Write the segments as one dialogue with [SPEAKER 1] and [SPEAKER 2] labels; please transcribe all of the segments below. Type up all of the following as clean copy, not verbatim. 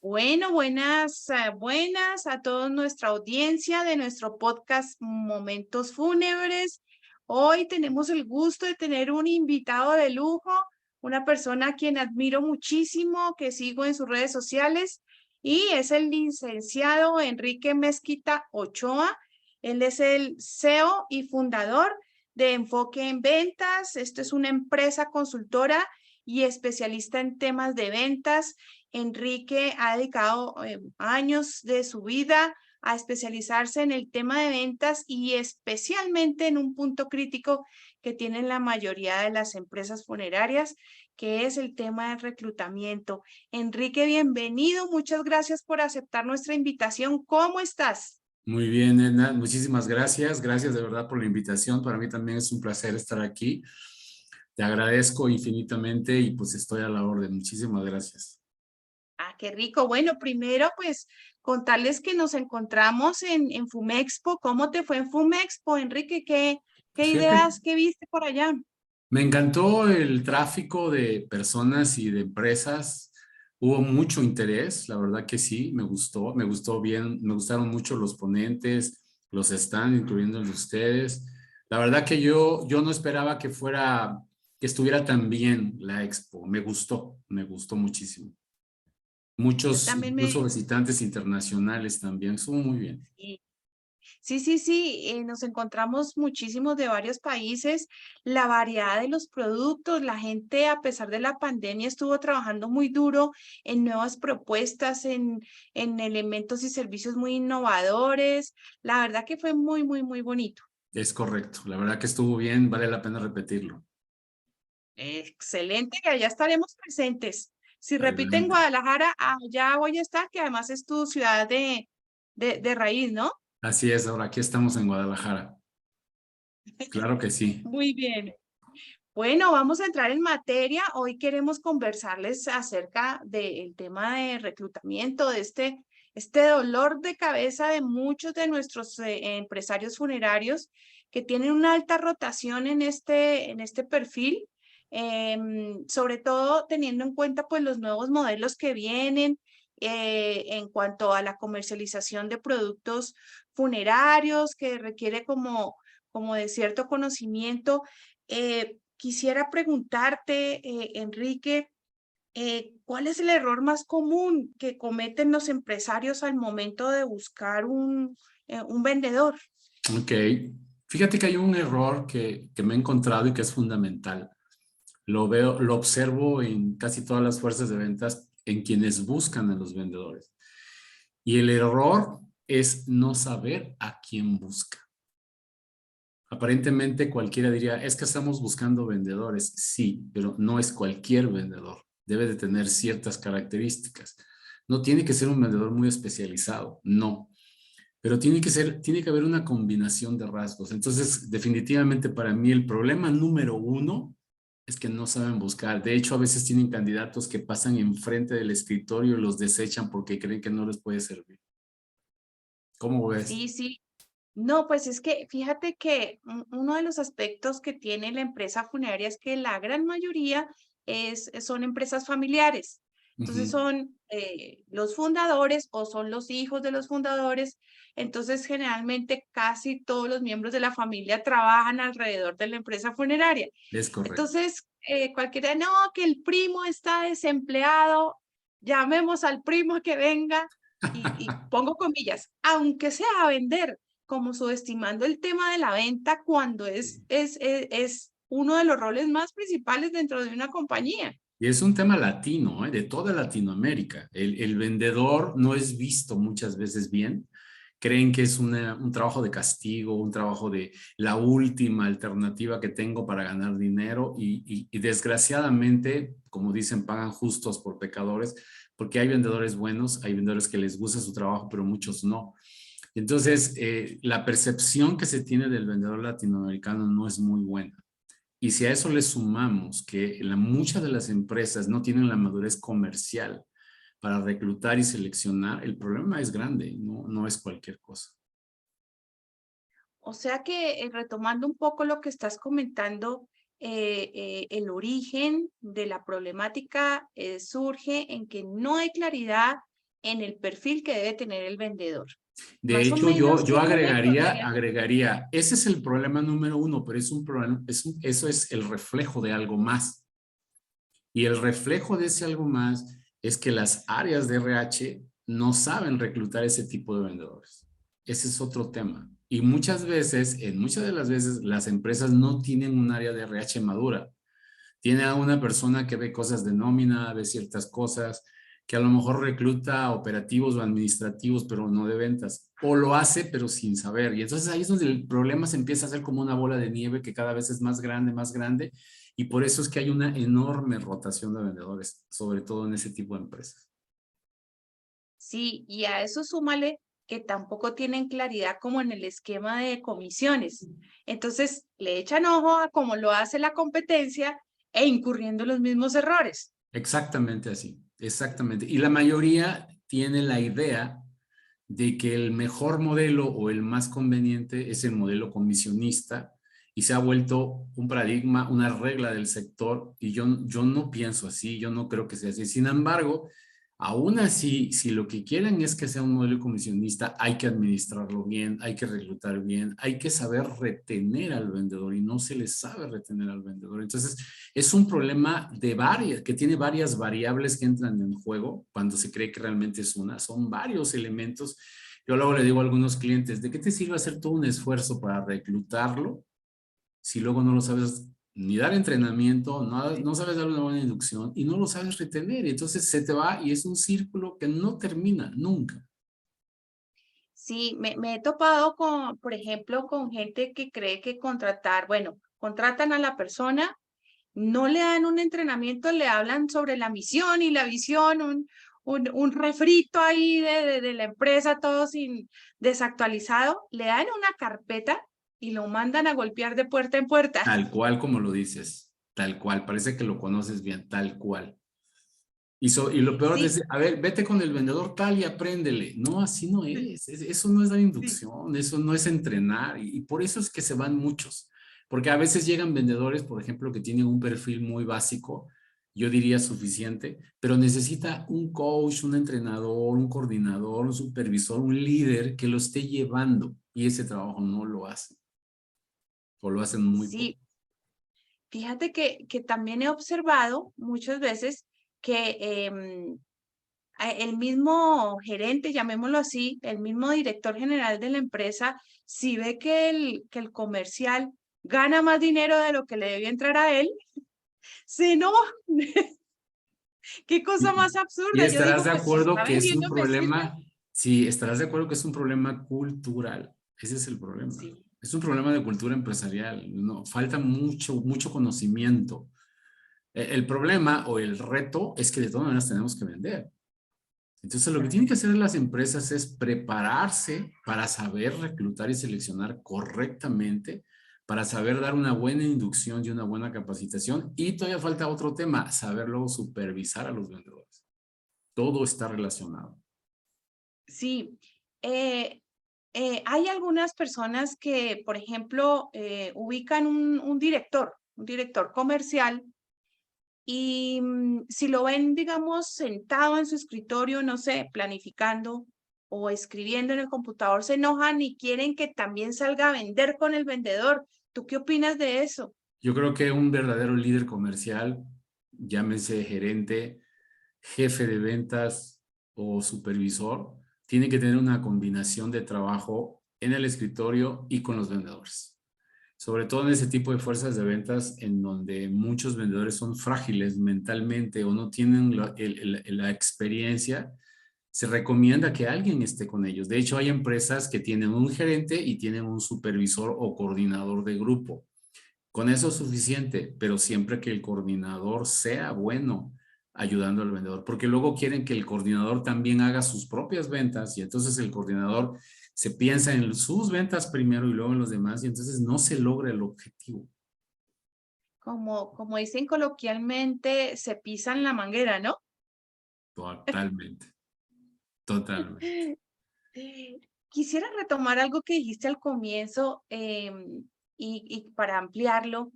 [SPEAKER 1] Bueno, buenas a toda nuestra audiencia de nuestro podcast Momentos Fúnebres. Hoy tenemos el gusto de tener un invitado de lujo, una persona a quien admiro muchísimo, que sigo en sus redes sociales, y es el licenciado Enrique Mezquita Ochoa. Él es el CEO y fundador de Enfoque en Ventas. Esto es una empresa consultora y especialista en temas de ventas. Enrique ha dedicado años de su vida a especializarse en el tema de ventas y especialmente en un punto crítico que tienen la mayoría de las empresas funerarias, que es el tema del reclutamiento. Enrique, bienvenido. Muchas gracias por aceptar nuestra invitación. ¿Cómo estás?
[SPEAKER 2] Muy bien, Edna, muchísimas gracias. Gracias de verdad por la invitación. Para mí también es un placer estar aquí. Te agradezco infinitamente y pues estoy a la orden. Muchísimas gracias.
[SPEAKER 1] Ah, qué rico. Bueno, primero, pues contarles que nos encontramos en Fumexpo. ¿Cómo te fue en Fumexpo, Enrique? ¿Qué
[SPEAKER 2] Fíjate,
[SPEAKER 1] ideas, qué viste por allá?
[SPEAKER 2] me encantó el tráfico de personas y de empresas. Hubo mucho interés, la verdad que sí, me gustó bien, me gustaron mucho los ponentes, los stands, incluyendo el de ustedes. La verdad que yo no esperaba que estuviera tan bien la expo. Me gustó muchísimo.
[SPEAKER 1] Yo
[SPEAKER 2] Muchos,
[SPEAKER 1] también
[SPEAKER 2] incluso visitantes internacionales también. Estuvo muy bien.
[SPEAKER 1] sí, sí, nos encontramos muchísimos de varios países, la variedad de los productos, la gente a pesar de la pandemia estuvo trabajando muy duro en nuevas propuestas, en elementos y servicios muy innovadores. La verdad que fue muy bonito.
[SPEAKER 2] Es correcto. La verdad que estuvo bien. Vale la pena repetirlo.
[SPEAKER 1] Excelente, que allá estaremos presentes. Si repite en
[SPEAKER 2] Adelante.
[SPEAKER 1] Guadalajara, allá voy a estar, que además es tu ciudad de raíz, ¿no?
[SPEAKER 2] Así es. Ahora aquí estamos en Guadalajara. Claro que sí.
[SPEAKER 1] Muy bien. Bueno, vamos a entrar en materia. Hoy queremos conversarles acerca del tema de reclutamiento, de este dolor de cabeza de muchos de nuestros empresarios funerarios que tienen una alta rotación en este perfil, sobre todo teniendo en cuenta pues los nuevos modelos que vienen en cuanto a la comercialización de productos funerarios que requiere como de cierto conocimiento. Quisiera preguntarte, Enrique, ¿cuál es el error más común que cometen los empresarios al momento de buscar un vendedor?
[SPEAKER 2] Ok. Fíjate que hay un error que me he encontrado y que es fundamental. Lo veo, lo observo en casi todas las fuerzas de ventas en quienes buscan a los vendedores. Y el error es no saber a quién busca. Aparentemente cualquiera diría, es que estamos buscando vendedores. Sí, pero no es cualquier vendedor. Debe de tener ciertas características. No tiene que ser un vendedor muy especializado, no. Pero tiene que haber una combinación de rasgos. Entonces, definitivamente para mí el problema número uno es que no saben buscar. De hecho, a veces tienen candidatos que pasan enfrente del escritorio y los desechan porque creen que no les puede servir. ¿Cómo ves?
[SPEAKER 1] Sí, sí. No, pues es que fíjate que uno de los aspectos que tiene la empresa funeraria es que la gran mayoría son empresas familiares. Entonces
[SPEAKER 2] Ujú.
[SPEAKER 1] son los fundadores o son los hijos de los fundadores. Entonces generalmente casi todos los miembros de la familia trabajan alrededor de la empresa funeraria.
[SPEAKER 2] Es correcto.
[SPEAKER 1] Entonces cualquiera, no, que el primo está desempleado, llamemos al primo que venga y pongo comillas, aunque sea a vender como subestimando el tema de la venta cuando es uno de los roles más principales dentro de una compañía.
[SPEAKER 2] Y es un tema latino, ¿eh? De toda Latinoamérica. El vendedor no es visto muchas veces bien. Creen que es un trabajo de castigo, un trabajo de la última alternativa que tengo para ganar dinero y desgraciadamente, como dicen, pagan justos por pecadores, porque hay vendedores buenos, hay vendedores que les gusta su trabajo, pero muchos no. Entonces, la percepción que se tiene del vendedor latinoamericano no es muy buena. Y si a eso le sumamos que muchas de las empresas no tienen la madurez comercial para reclutar y seleccionar, el problema es grande, no es cualquier cosa.
[SPEAKER 1] O sea que retomando un poco lo que estás comentando, el origen de la problemática surge en que no hay claridad en el perfil que debe tener el vendedor.
[SPEAKER 2] De
[SPEAKER 1] Más o
[SPEAKER 2] hecho,
[SPEAKER 1] menos,
[SPEAKER 2] yo
[SPEAKER 1] ¿tú me podrías?
[SPEAKER 2] agregaría, ese es el problema número uno, pero es un problema, eso es el reflejo de algo más. Y el reflejo de ese algo más es que las áreas de RH no saben reclutar ese tipo de vendedores. Ese es otro tema. Y muchas veces, en muchas de las veces, las empresas no tienen un área de RH madura. Tiene a una persona que ve cosas de nómina, ve ciertas cosas, que a lo mejor recluta operativos o administrativos, pero no de ventas. O lo hace, pero sin saber. Y entonces ahí es donde el problema se empieza a hacer como una bola de nieve que cada vez es más grande. Y por eso es que hay una enorme rotación de vendedores, sobre todo en ese tipo de empresas.
[SPEAKER 1] Sí, y a eso súmale que tampoco tienen claridad como en el esquema de comisiones. Entonces, le echan ojo a cómo lo hace la competencia e incurriendo en los mismos errores.
[SPEAKER 2] Exactamente así, exactamente. Y la mayoría tiene la idea de que el mejor modelo o el más conveniente es el modelo comisionista y se ha vuelto un paradigma, una regla del sector y yo no pienso así, yo no creo que sea así. Sin embargo, aún así, si lo que quieren es que sea un modelo comisionista, hay que administrarlo bien, hay que reclutar bien, hay que saber retener al vendedor y no se le sabe retener al vendedor. Entonces, es un problema de varias, que tiene varias variables que entran en juego cuando se cree que realmente es una. Son varios elementos. Yo luego le digo a algunos clientes, ¿de qué te sirve hacer todo un esfuerzo para reclutarlo si luego no lo sabes ni dar entrenamiento, no sabes dar una buena inducción y no lo sabes retener? Entonces se te va y es un círculo que no termina nunca.
[SPEAKER 1] Sí, me he topado con, por ejemplo, con gente que cree que contratar, bueno, contratan a la persona, no le dan un entrenamiento, le hablan sobre la misión y la visión, un refrito ahí de la empresa, todo sin desactualizado, le dan una carpeta y lo mandan a golpear de puerta en puerta.
[SPEAKER 2] Tal cual como lo dices, tal cual, parece que lo conoces bien, tal cual. Y lo peor
[SPEAKER 1] Sí,
[SPEAKER 2] es, a ver, vete con el vendedor tal y apréndele. No, así no es. Eso no es dar
[SPEAKER 1] sí.
[SPEAKER 2] inducción, eso no es entrenar. Y por eso es que se van muchos. Porque a veces llegan vendedores, por ejemplo, que tienen un perfil muy básico, yo diría suficiente, pero necesita un coach, un entrenador, un coordinador, un supervisor, un líder que lo esté llevando. Y ese trabajo no lo hacen. O lo hacen muy poco.
[SPEAKER 1] Sí, fíjate que también he observado muchas veces que el mismo gerente, llamémoslo así, el mismo director general de la empresa, si ve que el comercial gana más dinero de lo que le debía entrar a él, se enoja. Qué cosa
[SPEAKER 2] Y,
[SPEAKER 1] más
[SPEAKER 2] y
[SPEAKER 1] absurda. Yo
[SPEAKER 2] estarás
[SPEAKER 1] digo,
[SPEAKER 2] de
[SPEAKER 1] pues si
[SPEAKER 2] acuerdo
[SPEAKER 1] está
[SPEAKER 2] que es un
[SPEAKER 1] vendiendo, me sirve.
[SPEAKER 2] problema, sí, estarás de acuerdo que es un problema cultural. Ese es el problema.
[SPEAKER 1] Sí,
[SPEAKER 2] Es un problema de cultura empresarial. No, falta mucho conocimiento. El problema o el reto es que de todas maneras tenemos que vender. Entonces, lo que tienen que hacer las empresas es prepararse para saber reclutar y seleccionar correctamente, para saber dar una buena inducción y una buena capacitación. Y todavía falta otro tema, saber luego supervisar a los vendedores. Todo está relacionado.
[SPEAKER 1] sí. Hay algunas personas que, por ejemplo, ubican un director comercial. Y si lo ven, digamos, sentado en su escritorio, no sé, planificando o escribiendo en el computador, se enojan y quieren que también salga a vender con el vendedor. ¿Tú qué opinas de eso?
[SPEAKER 2] Yo creo que un verdadero líder comercial, llámese gerente, jefe de ventas o supervisor, tiene que tener una combinación de trabajo en el escritorio y con los vendedores. Sobre todo en ese tipo de fuerzas de ventas en donde muchos vendedores son frágiles mentalmente o no tienen la experiencia, se recomienda que alguien esté con ellos. De hecho, hay empresas que tienen un gerente y tienen un supervisor o coordinador de grupo. Con eso es suficiente, pero siempre que el coordinador sea bueno ayudando al vendedor, porque luego quieren que el coordinador también haga sus propias ventas y entonces el coordinador se piensa en sus ventas primero y luego en los demás y entonces no se logra el objetivo.
[SPEAKER 1] Como dicen coloquialmente, se pisan la manguera, ¿no?
[SPEAKER 2] Totalmente, totalmente.
[SPEAKER 1] Quisiera retomar algo que dijiste al comienzo y para ampliarlo.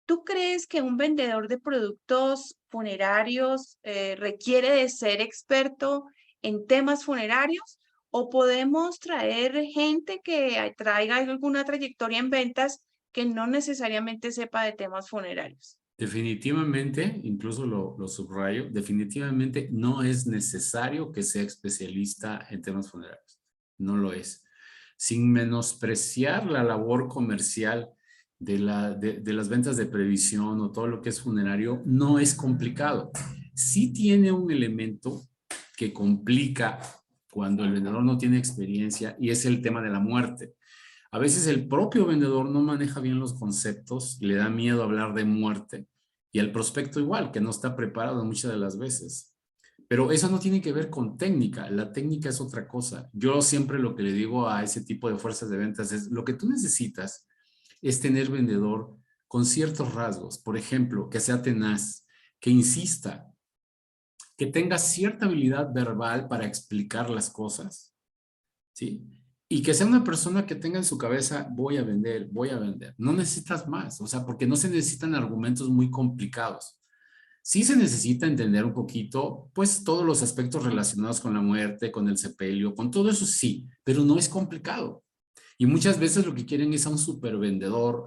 [SPEAKER 1] ¿Tú crees que un vendedor de productos funerarios requiere de ser experto en temas funerarios o podemos traer gente que traiga alguna trayectoria en ventas que no necesariamente sepa de temas funerarios?
[SPEAKER 2] Definitivamente, incluso lo subrayo, definitivamente no es necesario que sea especialista en temas funerarios. No lo es. Sin menospreciar la labor comercial de las ventas de previsión o todo lo que es funerario, no es complicado. Sí tiene un elemento que complica cuando el vendedor no tiene experiencia y es el tema de la muerte. A veces el propio vendedor no maneja bien los conceptos, le da miedo hablar de muerte y el prospecto igual, que no está preparado muchas de las veces. Pero eso no tiene que ver con técnica, la técnica es otra cosa. Yo siempre lo que le digo a ese tipo de fuerzas de ventas es, lo que tú necesitas es tener vendedor con ciertos rasgos, por ejemplo, que sea tenaz, que insista, que tenga cierta habilidad verbal para explicar las cosas, ¿sí? Y que sea una persona que tenga en su cabeza, voy a vender, voy a vender. No necesitas más, o sea, porque no se necesitan argumentos muy complicados. Sí se necesita entender un poquito, pues, todos los aspectos relacionados con la muerte, con el sepelio, con todo eso sí, pero no es complicado. Y muchas veces lo que quieren es a un supervendedor,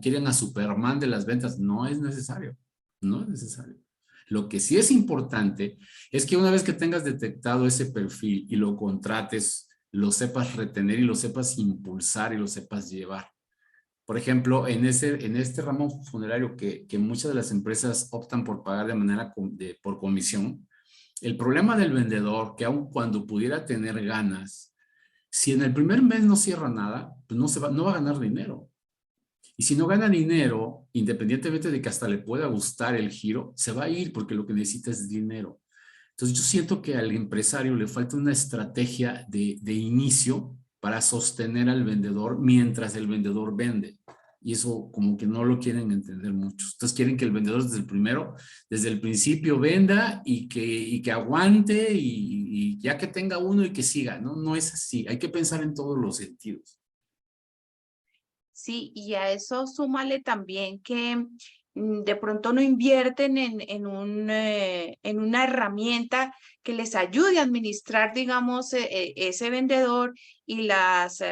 [SPEAKER 2] quieren a Superman de las ventas. No es necesario, no es necesario. Lo que sí es importante es que una vez que tengas detectado ese perfil y lo contrates, lo sepas retener y lo sepas impulsar y lo sepas llevar. Por ejemplo, en este ramo funerario que muchas de las empresas optan por pagar de manera por comisión, el problema del vendedor, que aun cuando pudiera tener ganas, si en el primer mes no cierra nada, pues no va a ganar dinero. Y si no gana dinero, independientemente de que hasta le pueda gustar el giro, se va a ir porque lo que necesita es dinero. Entonces yo siento que al empresario le falta una estrategia de inicio para sostener al vendedor mientras el vendedor vende. Y eso como que no lo quieren entender muchos. Entonces quieren que el vendedor desde el principio venda y que aguante y ya que tenga uno y que siga. No, no es así. Hay que pensar en todos los sentidos.
[SPEAKER 1] Sí, y a eso súmale también que de pronto no invierten en una herramienta que les ayude a administrar, digamos, ese vendedor y las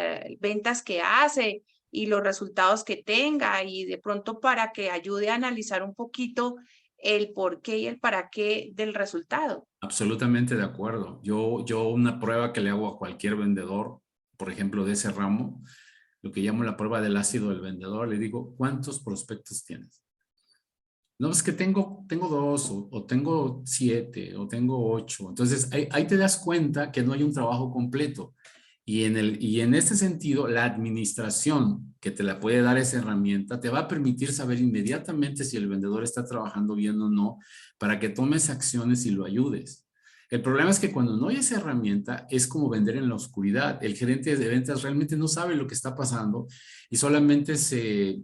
[SPEAKER 1] ventas que hace y los resultados que tenga y de pronto para que ayude a analizar un poquito el por qué y el para qué del resultado.
[SPEAKER 2] Absolutamente de acuerdo. Yo una prueba que le hago a cualquier vendedor, por ejemplo, de ese ramo, lo que llamo la prueba del ácido del vendedor, le digo, ¿cuántos prospectos tienes? No, es que tengo dos, o tengo 7, o tengo 8. Entonces, ahí te das cuenta que no hay un trabajo completo. Y en este sentido, la administración que te la puede dar esa herramienta te va a permitir saber inmediatamente si el vendedor está trabajando bien o no para que tomes acciones y lo ayudes. El problema es que cuando no hay esa herramienta es como vender en la oscuridad. El gerente de ventas realmente no sabe lo que está pasando y solamente se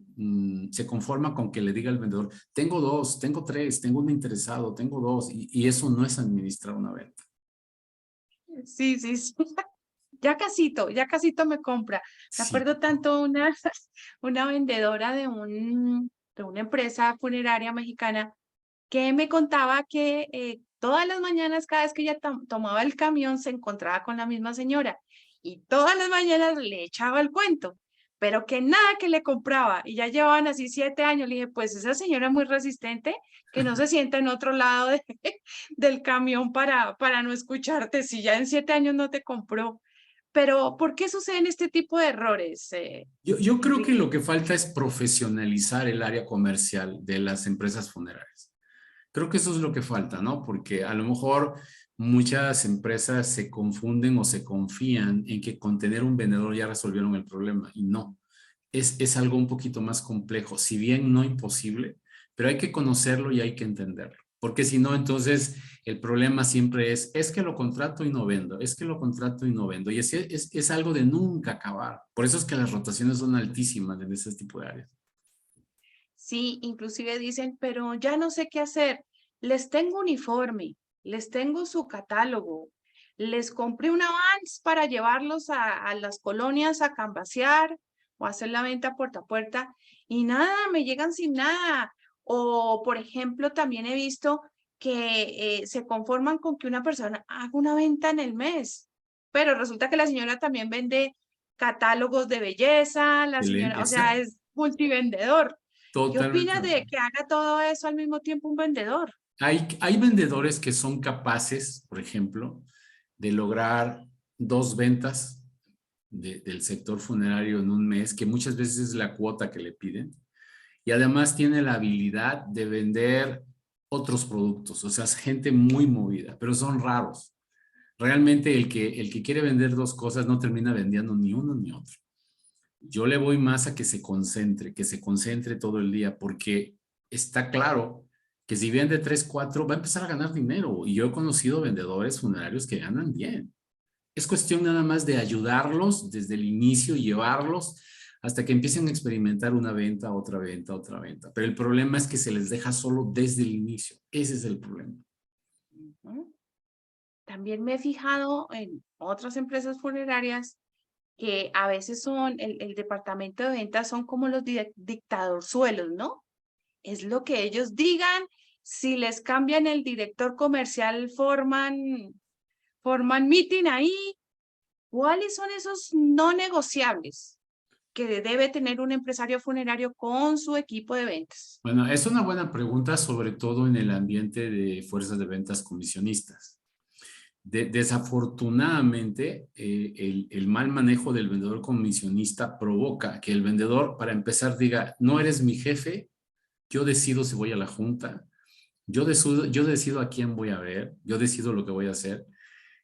[SPEAKER 2] conforma con que le diga al vendedor, tengo 2, tengo 3, tengo un interesado, tengo 2 y eso no es administrar una venta.
[SPEAKER 1] Sí, sí, sí. Ya casito me compra. Me
[SPEAKER 2] Sí.
[SPEAKER 1] acuerdo tanto una vendedora de una empresa funeraria mexicana que me contaba que todas las mañanas, cada vez que ella tomaba el camión, se encontraba con la misma señora y todas las mañanas le echaba el cuento, pero que nada que le compraba y ya llevaban así 7 años. Le dije, pues esa señora es muy resistente, que no se sienta en otro lado del camión para no escucharte si ya en 7 años no te compró. Pero, ¿por qué suceden este tipo de errores,
[SPEAKER 2] Yo creo que
[SPEAKER 1] Enrique?
[SPEAKER 2] lo que falta es profesionalizar el área comercial de las empresas funerarias. Creo que eso es lo que falta, ¿no? Porque a lo mejor muchas empresas se confunden o se confían en que con tener un vendedor ya resolvieron el problema y no. Es algo un poquito más complejo, si bien no imposible, pero hay que conocerlo y hay que entenderlo. Porque si no, entonces el problema siempre es que lo contrato y no vendo, es que lo contrato y no vendo. Y es algo de nunca acabar. Por eso es que las rotaciones son altísimas en ese tipo de áreas.
[SPEAKER 1] Sí, inclusive dicen, pero ya no sé qué hacer. Les tengo uniforme, les tengo su catálogo, les compré un avance para llevarlos a las colonias a cambasear o hacer la venta puerta a puerta y nada, me llegan sin nada. O, por ejemplo, también he visto que se conforman con que una persona haga una venta en el mes, pero resulta que la señora también vende catálogos de belleza, la señora,
[SPEAKER 2] Excelente,
[SPEAKER 1] o sea,
[SPEAKER 2] exacto,
[SPEAKER 1] es multivendedor. ¿Qué
[SPEAKER 2] totalmente
[SPEAKER 1] opinas
[SPEAKER 2] de
[SPEAKER 1] de
[SPEAKER 2] acuerdo.
[SPEAKER 1] que haga todo eso al mismo tiempo un vendedor?
[SPEAKER 2] Hay vendedores que son capaces, por ejemplo, de lograr 2 ventas del sector funerario en un mes, que muchas veces es la cuota que le piden, y además tiene la habilidad de vender otros productos, o sea, es gente muy movida, pero son raros. Realmente el que quiere vender 2 cosas no termina vendiendo ni uno ni otro. Yo le voy más a que se concentre todo el día, porque está claro que si vende 3, 4, va a empezar a ganar dinero. Y yo he conocido vendedores funerarios que ganan bien. Es cuestión nada más de ayudarlos desde el inicio, llevarlos hasta que empiecen a experimentar una venta, otra venta, otra venta. Pero el problema es que se les deja solo desde el inicio. Ese es el problema.
[SPEAKER 1] Ujú. También me he fijado en otras empresas funerarias que a veces son, el departamento de ventas son como los dictadorzuelos, ¿no? Es lo que ellos digan. Si les cambian el director comercial, forman meeting ahí. ¿Cuáles son esos no negociables que debe tener un empresario funerario con su equipo de ventas?
[SPEAKER 2] Bueno, es una buena pregunta, sobre todo en el ambiente de fuerzas de ventas comisionistas. Desafortunadamente, el mal manejo del vendedor comisionista provoca que el vendedor, para empezar, diga, no eres mi jefe, yo decido si voy a la junta, yo decido a quién voy a ver, yo decido lo que voy a hacer.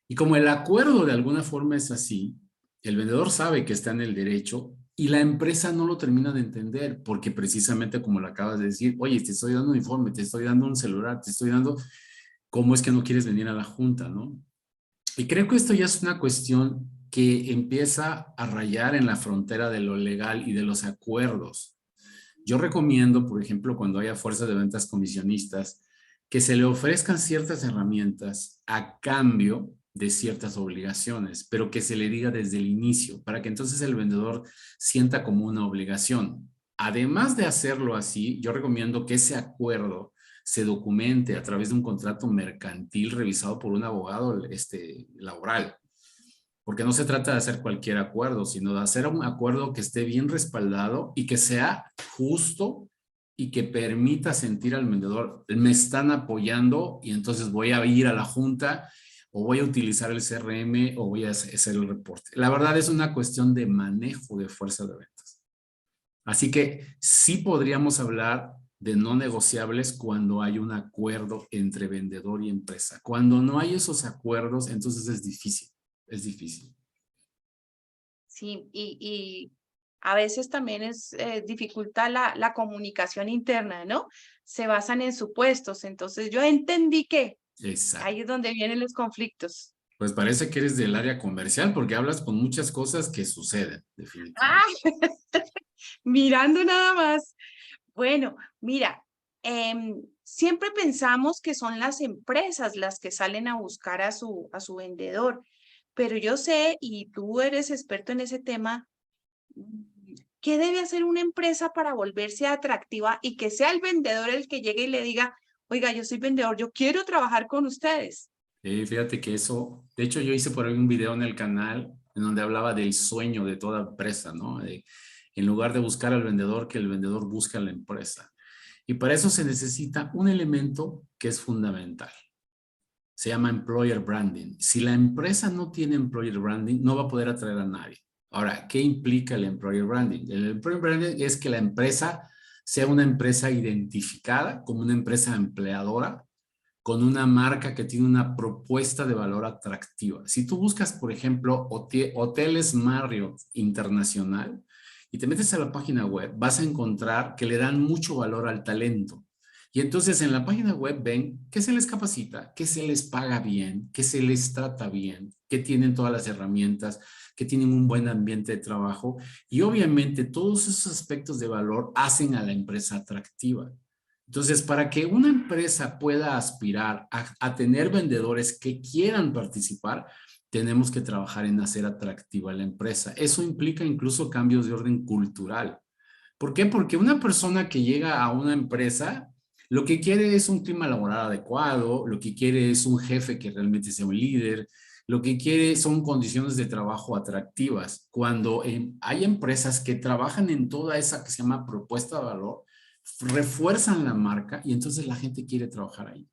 [SPEAKER 2] Y como el acuerdo de alguna forma es así, el vendedor sabe que está en el derecho y la empresa no lo termina de entender, porque precisamente como lo acabas de decir, oye, te estoy dando un informe, te estoy dando un celular, te estoy dando, ¿cómo es que no quieres venir a la junta, no? Y creo que esto ya es una cuestión que empieza a rayar en la frontera de lo legal y de los acuerdos. Yo recomiendo, por ejemplo, cuando haya fuerzas de ventas comisionistas, que se le ofrezcan ciertas herramientas a cambio de ciertas obligaciones, pero que se le diga desde el inicio, para que entonces el vendedor sienta como una obligación. Además de hacerlo así, yo recomiendo que ese acuerdo se documente a través de un contrato mercantil revisado por un abogado laboral, porque no se trata de hacer cualquier acuerdo, sino de hacer un acuerdo que esté bien respaldado y que sea justo y que permita sentir al vendedor, me están apoyando y entonces voy a ir a la junta o voy a utilizar el CRM o voy a hacer el reporte. La verdad es una cuestión de manejo de fuerza de ventas. Así que sí podríamos hablar de no negociables cuando hay un acuerdo entre vendedor y empresa. Cuando no hay esos acuerdos, entonces es difícil, es difícil.
[SPEAKER 1] Sí, y a veces también es dificulta la comunicación interna, ¿no? Se basan en supuestos. Entonces yo entendí que ahí
[SPEAKER 2] Exacto.
[SPEAKER 1] es donde vienen los conflictos.
[SPEAKER 2] Pues parece que eres del área comercial porque hablas con muchas cosas que suceden, definitivamente.
[SPEAKER 1] ¡Ah! Mirando nada más. Bueno, mira, siempre pensamos que son las empresas las que salen a buscar a su vendedor, pero yo sé, y tú eres experto en ese tema, ¿qué debe hacer una empresa para volverse atractiva y que sea el vendedor el que llegue y le diga, oiga, yo soy vendedor, yo quiero trabajar con ustedes?
[SPEAKER 2] Fíjate que eso, de hecho yo hice por ahí un video en el canal en donde hablaba del sueño de toda empresa, ¿no? En lugar de buscar al vendedor, que el vendedor busque a la empresa. Y para eso se necesita un elemento que es fundamental. Se llama employer branding. Si la empresa no tiene employer branding, no va a poder atraer a nadie. Ahora, ¿qué implica el employer branding? El employer branding es que la empresa sea una empresa identificada como una empresa empleadora con una marca que tiene una propuesta de valor atractiva. Si tú buscas, por ejemplo, hoteles Marriott Internacional y te metes a la página web, vas a encontrar que le dan mucho valor al talento. Y entonces en la página web ven que se les capacita, que se les paga bien, que se les trata bien, que tienen todas las herramientas, que tienen un buen ambiente de trabajo y obviamente todos esos aspectos de valor hacen a la empresa atractiva. Entonces, para que una empresa pueda aspirar a tener vendedores que quieran participar, tenemos que trabajar en hacer atractiva la empresa. Eso implica incluso cambios de orden cultural. ¿Por qué? Porque una persona que llega a una empresa Lo que quiere es un clima laboral adecuado, lo que quiere es un jefe que realmente sea un líder, lo que quiere son condiciones de trabajo atractivas. Cuando hay empresas que trabajan en toda esa que se llama propuesta de valor, refuerzan la marca y entonces la gente quiere trabajar ahí.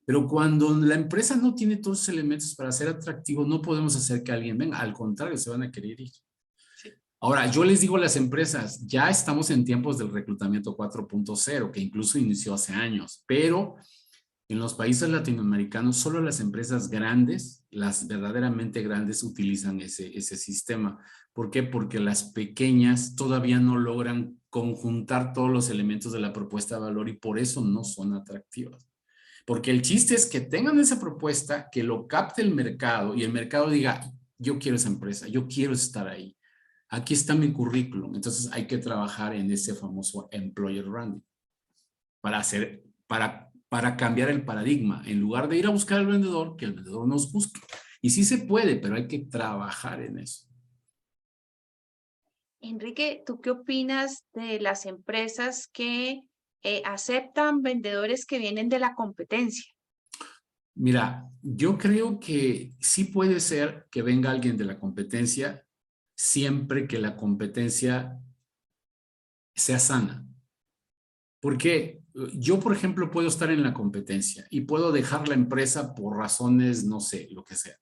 [SPEAKER 2] Pero cuando la empresa no tiene todos esos elementos para ser atractivo, no podemos hacer que alguien venga. Al contrario, se van a querer ir.
[SPEAKER 1] Sí.
[SPEAKER 2] Ahora, yo les digo a las empresas, ya estamos en tiempos del reclutamiento 4.0, que incluso inició hace años, pero en los países latinoamericanos solo las empresas grandes, las verdaderamente grandes, utilizan ese sistema. ¿Por qué? Porque las pequeñas todavía no logran conjuntar todos los elementos de la propuesta de valor y por eso no son atractivas. Porque el chiste es que tengan esa propuesta, que lo capte el mercado y el mercado diga, yo quiero esa empresa, yo quiero estar ahí. Aquí está mi currículum. Entonces hay que trabajar en ese famoso employer branding para cambiar el paradigma. En lugar de ir a buscar al vendedor, que el vendedor nos busque. Y sí se puede, pero hay que trabajar en eso.
[SPEAKER 1] Enrique, ¿tú qué opinas de las empresas que aceptan vendedores que vienen de la competencia?
[SPEAKER 2] Mira, yo creo que sí puede ser que venga alguien de la competencia siempre que la competencia sea sana. Porque yo, por ejemplo, puedo estar en la competencia y puedo dejar la empresa por razones, no sé, lo que sea.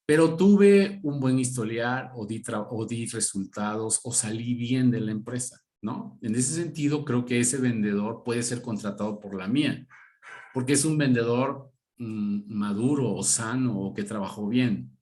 [SPEAKER 2] Pero tuve un buen historial o di resultados o salí bien de la empresa, ¿no? En ese sentido, creo que ese vendedor puede ser contratado por la mía, porque es un vendedor maduro o sano o que trabajó bien.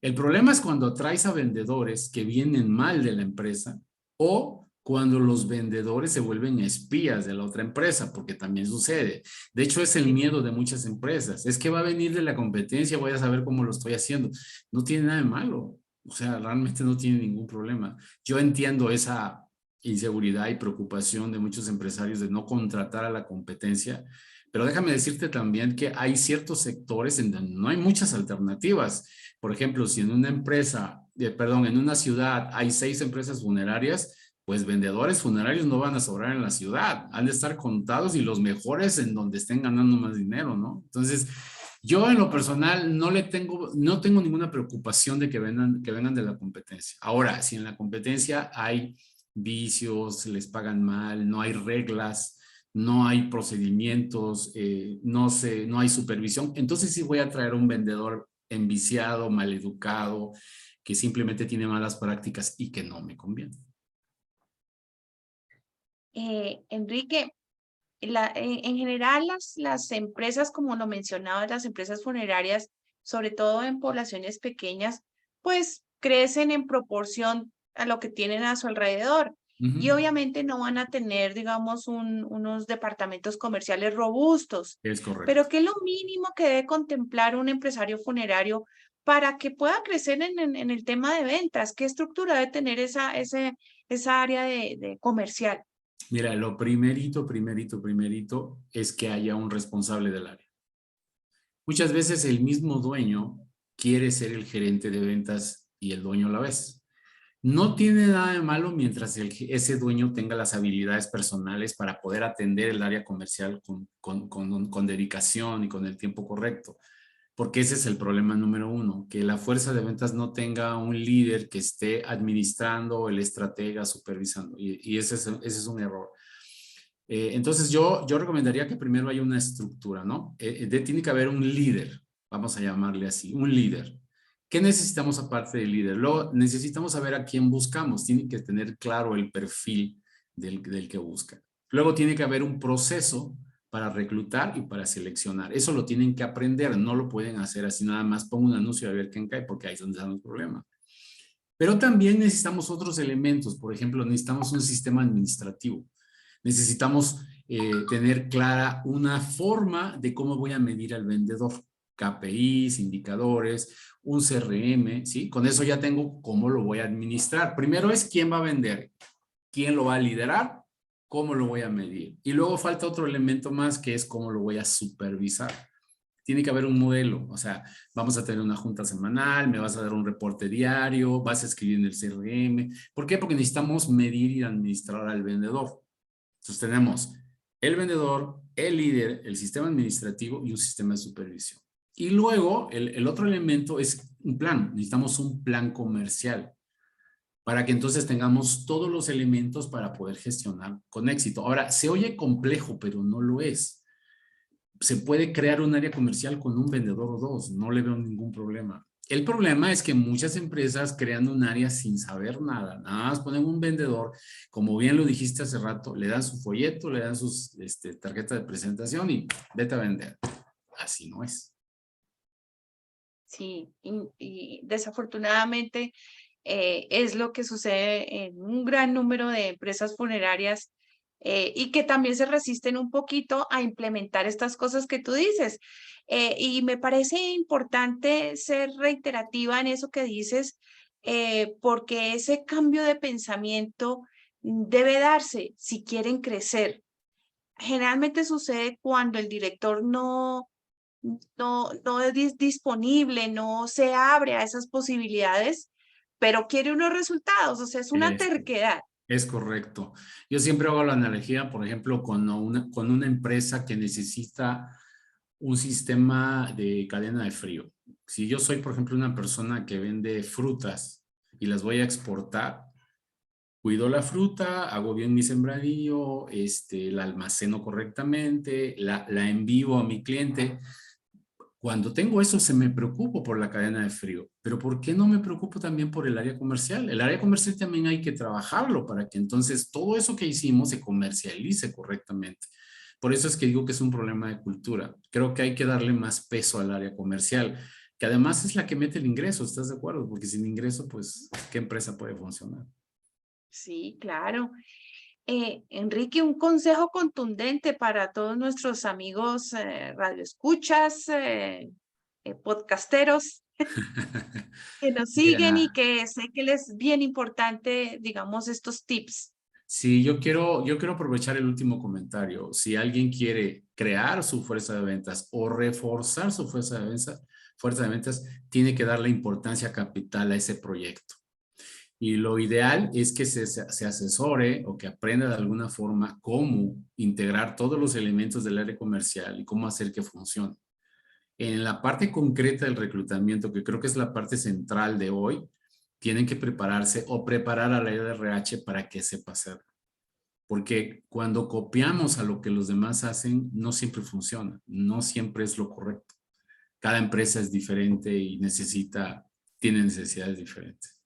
[SPEAKER 2] El problema es cuando traes a vendedores que vienen mal de la empresa o cuando los vendedores se vuelven espías de la otra empresa, porque también sucede. De hecho, es el miedo de muchas empresas. Es que va a venir de la competencia, voy a saber cómo lo estoy haciendo. No tiene nada de malo. O sea, realmente no tiene ningún problema. Yo entiendo esa inseguridad y preocupación de muchos empresarios de no contratar a la competencia, pero déjame decirte también que hay ciertos sectores en donde no hay muchas alternativas. Por ejemplo, si en una empresa, en una ciudad hay 6 empresas funerarias, pues vendedores funerarios no van a sobrar en la ciudad, han de estar contados y los mejores en donde estén ganando más dinero, ¿no? Entonces, yo en lo personal no tengo ninguna preocupación de que vengan de la competencia. Ahora, si en la competencia hay vicios, les pagan mal, no hay reglas, no hay procedimientos, no hay supervisión, entonces sí voy a traer un vendedor enviciado, maleducado, que simplemente tiene malas prácticas y que no me conviene.
[SPEAKER 1] Enrique, en general las empresas, como lo mencionaba, las empresas funerarias, sobre todo en poblaciones pequeñas, pues crecen en proporción a lo que tienen a su alrededor. Y
[SPEAKER 2] Ujú.
[SPEAKER 1] obviamente no van a tener, digamos, unos departamentos comerciales robustos.
[SPEAKER 2] Es
[SPEAKER 1] Pero
[SPEAKER 2] correcto.
[SPEAKER 1] ¿qué es lo mínimo que debe contemplar un empresario funerario para que pueda crecer en el tema de ventas? ¿Qué estructura debe tener esa área de comercial?
[SPEAKER 2] Mira, lo primerito es que haya un responsable del área. Muchas veces el mismo dueño quiere ser el gerente de ventas y el dueño a la vez. No tiene nada de malo mientras ese dueño tenga las habilidades personales para poder atender el área comercial con dedicación y con el tiempo correcto. Porque ese es el problema número uno, que la fuerza de ventas no tenga un líder que esté administrando, el estratega supervisando. Y ese es un error. Entonces yo recomendaría que primero haya una estructura, ¿no? Tiene que haber un líder, vamos a llamarle así, un líder. ¿Qué necesitamos aparte del líder? Luego necesitamos saber a quién buscamos, tiene que tener claro el perfil del que busca. Luego tiene que haber un proceso para reclutar y para seleccionar. Eso lo tienen que aprender, no lo pueden hacer así nada más, pongo un anuncio a ver quién cae, porque ahí es donde están los problemas. Pero también necesitamos otros elementos, por ejemplo, necesitamos un sistema administrativo. Necesitamos tener clara una forma de cómo voy a medir al vendedor. KPIs, indicadores, un CRM, ¿sí? Con eso ya tengo cómo lo voy a administrar. Primero es quién va a vender, quién lo va a liderar, cómo lo voy a medir. Y luego falta otro elemento más que es cómo lo voy a supervisar. Tiene que haber un modelo, o sea, vamos a tener una junta semanal, me vas a dar un reporte diario, vas a escribir en el CRM. ¿Por qué? Porque necesitamos medir y administrar al vendedor. Entonces tenemos el vendedor, el líder, el sistema administrativo y un sistema de supervisión. Y luego el otro elemento es un plan. Necesitamos un plan comercial para que entonces tengamos todos los elementos para poder gestionar con éxito. Ahora, se oye complejo, pero no lo es. Se puede crear un área comercial con un vendedor o dos, no le veo ningún problema. El problema es que muchas empresas crean un área sin saber nada, nada más ponen un vendedor, como bien lo dijiste hace rato, le dan su folleto, le dan sus tarjeta de presentación y vete a vender. Así no es.
[SPEAKER 1] Sí, y desafortunadamente es lo que sucede en un gran número de empresas funerarias y que también se resisten un poquito a implementar estas cosas que tú dices. Y me parece importante ser reiterativa en eso que dices, porque ese cambio de pensamiento debe darse si quieren crecer. Generalmente sucede cuando el director no es disponible, no se abre a esas posibilidades, pero quiere unos resultados, o sea, es una
[SPEAKER 2] Es,
[SPEAKER 1] terquedad.
[SPEAKER 2] es correcto. Yo siempre hago la analogía, por ejemplo, con una empresa que necesita un sistema de cadena de frío. Si yo soy, por ejemplo, una persona que vende frutas y las voy a exportar, cuido la fruta, hago bien mi sembradío, la almaceno correctamente, la envío a mi cliente. Cuando tengo eso, se me preocupo por la cadena de frío, pero ¿por qué no me preocupo también por el área comercial? El área comercial también hay que trabajarlo para que entonces todo eso que hicimos se comercialice correctamente. Por eso es que digo que es un problema de cultura. Creo que hay que darle más peso al área comercial, que además es la que mete el ingreso, ¿estás de acuerdo? Porque sin ingreso, pues, ¿qué empresa puede funcionar?
[SPEAKER 1] Sí, claro. Enrique, un consejo contundente para todos nuestros amigos radioescuchas, podcasteros que nos siguen y
[SPEAKER 2] Mira,
[SPEAKER 1] que sé que les es bien importante, digamos, estos tips.
[SPEAKER 2] sí, yo quiero aprovechar el último comentario. Si alguien quiere crear su fuerza de ventas o reforzar su fuerza de ventas, tiene que darle importancia capital a ese proyecto. Y lo ideal es que se asesore o que aprenda de alguna forma cómo integrar todos los elementos del área comercial y cómo hacer que funcione. En la parte concreta del reclutamiento, que creo que es la parte central de hoy, tienen que prepararse o preparar a la RH para que sepa hacerlo. Porque cuando copiamos a lo que los demás hacen, no siempre funciona, no siempre es lo correcto. Cada empresa es diferente y tiene necesidades diferentes.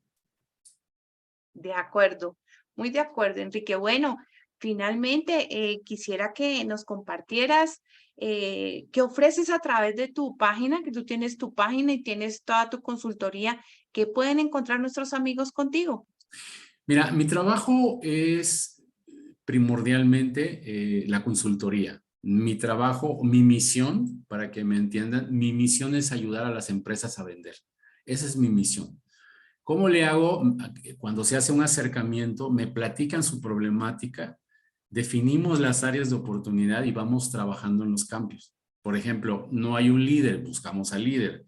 [SPEAKER 1] De acuerdo, muy de acuerdo, Enrique. Bueno, finalmente quisiera que nos compartieras qué ofreces a través de tu página, que tú tienes tu página y tienes toda tu consultoría, que pueden encontrar nuestros amigos contigo.
[SPEAKER 2] Mira, mi trabajo es primordialmente la consultoría. Mi trabajo, mi misión, para que me entiendan, mi misión es ayudar a las empresas a vender. Esa es mi misión. ¿Cómo le hago? Cuando se hace un acercamiento, me platican su problemática, definimos las áreas de oportunidad y vamos trabajando en los cambios. Por ejemplo, no hay un líder, buscamos al líder.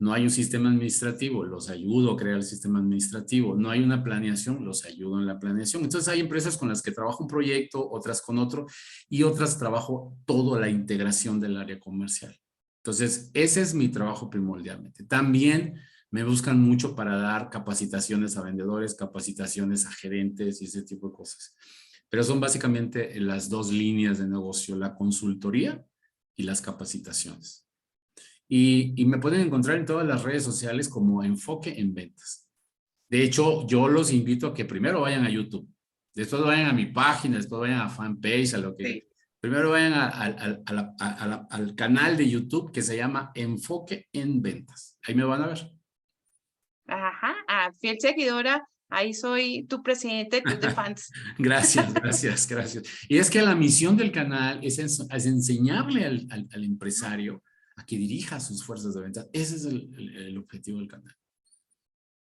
[SPEAKER 2] No hay un sistema administrativo, los ayudo a crear el sistema administrativo. No hay una planeación, los ayudo en la planeación. Entonces hay empresas con las que trabajo un proyecto, otras con otro y otras trabajo toda la integración del área comercial. Entonces, ese es mi trabajo primordialmente. También me buscan mucho para dar capacitaciones a vendedores, capacitaciones a gerentes y ese tipo de cosas. Pero son básicamente las dos líneas de negocio, la consultoría y las capacitaciones. Y me pueden encontrar en todas las redes sociales como Enfoque en Ventas. De hecho, yo los invito a que primero vayan a YouTube, después vayan a mi página, después vayan a fanpage, a lo que...
[SPEAKER 1] Sí.
[SPEAKER 2] Primero vayan al canal de YouTube que se llama Enfoque en Ventas. Ahí me van a ver.
[SPEAKER 1] Ajá, fiel seguidora, ahí soy tu presidente del club de fans.
[SPEAKER 2] Gracias, gracias, gracias. Y es que la misión del canal es enseñarle al empresario a que dirija sus fuerzas de venta. Ese es el objetivo del canal.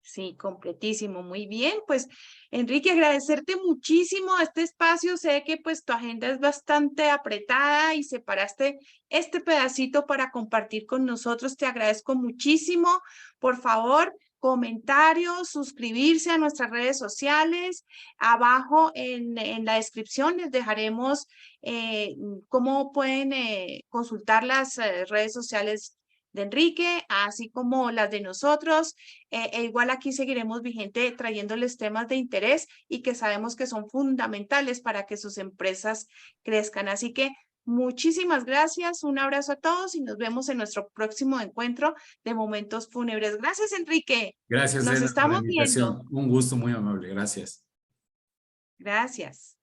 [SPEAKER 1] Sí, completísimo, muy bien. Pues, Enrique, agradecerte muchísimo este espacio. Sé que pues tu agenda es bastante apretada y separaste este pedacito para compartir con nosotros. Te agradezco muchísimo. Por favor, comentarios, suscribirse a nuestras redes sociales. Abajo en la descripción les dejaremos cómo pueden consultar las redes sociales de Enrique, así como las de nosotros. Igual aquí seguiremos vigente trayéndoles temas de interés y que sabemos que son fundamentales para que sus empresas crezcan. Así que muchísimas gracias, un abrazo a todos y nos vemos en nuestro próximo encuentro de Momentos Fúnebres. Gracias, Enrique.
[SPEAKER 2] Gracias,
[SPEAKER 1] Nos
[SPEAKER 2] Edna, por la
[SPEAKER 1] estamos viendo.
[SPEAKER 2] invitación. Un gusto muy amable. Gracias.
[SPEAKER 1] Gracias.